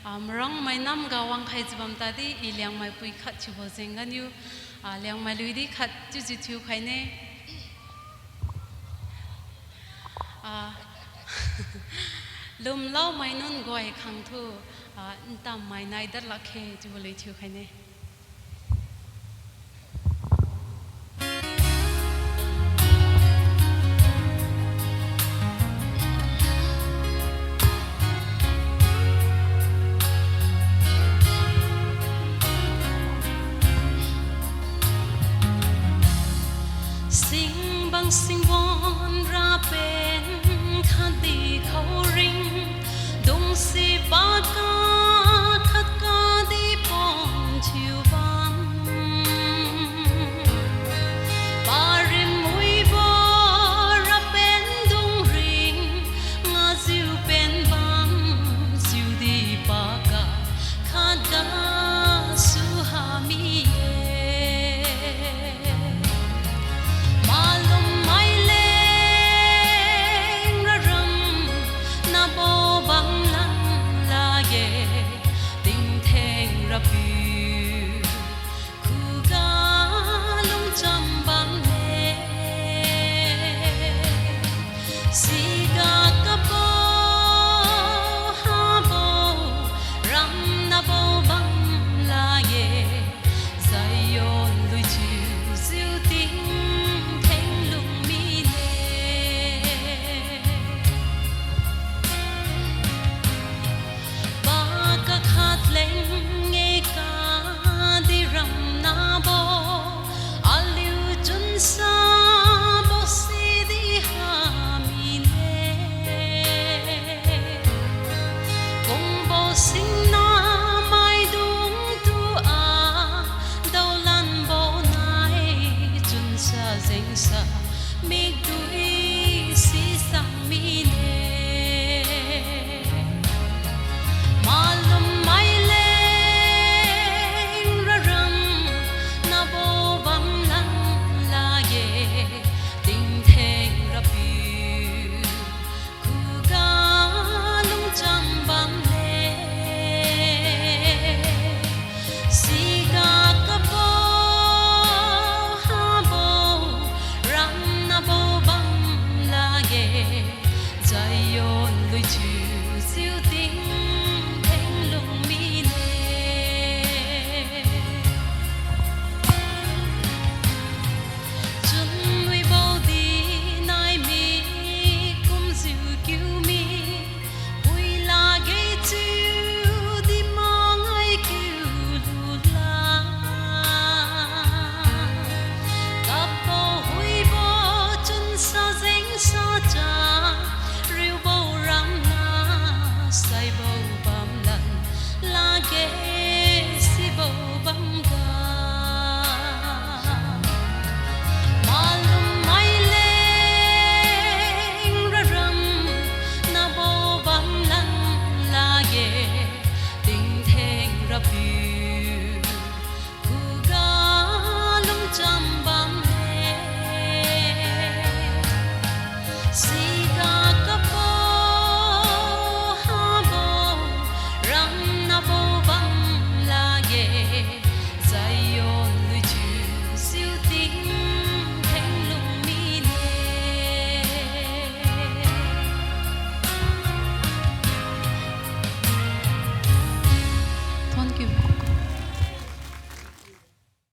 Rong mai nam gawang khai jibam tadi iliang mai pui khat chubo zengan yu liang mai lui di khat chu chu chu khai ne lum lau mai nun goi khang thu tam mai nai dar la khe chu le chu khai ne Sing won ra pen khan ti khâu ring dong si ba ka khat ka di pom chiu ban ba rim mui bo ra pen dong ring nga ziu pen bang ziu di ba ka khat ga su ha mi say bầu bầm lần la ghé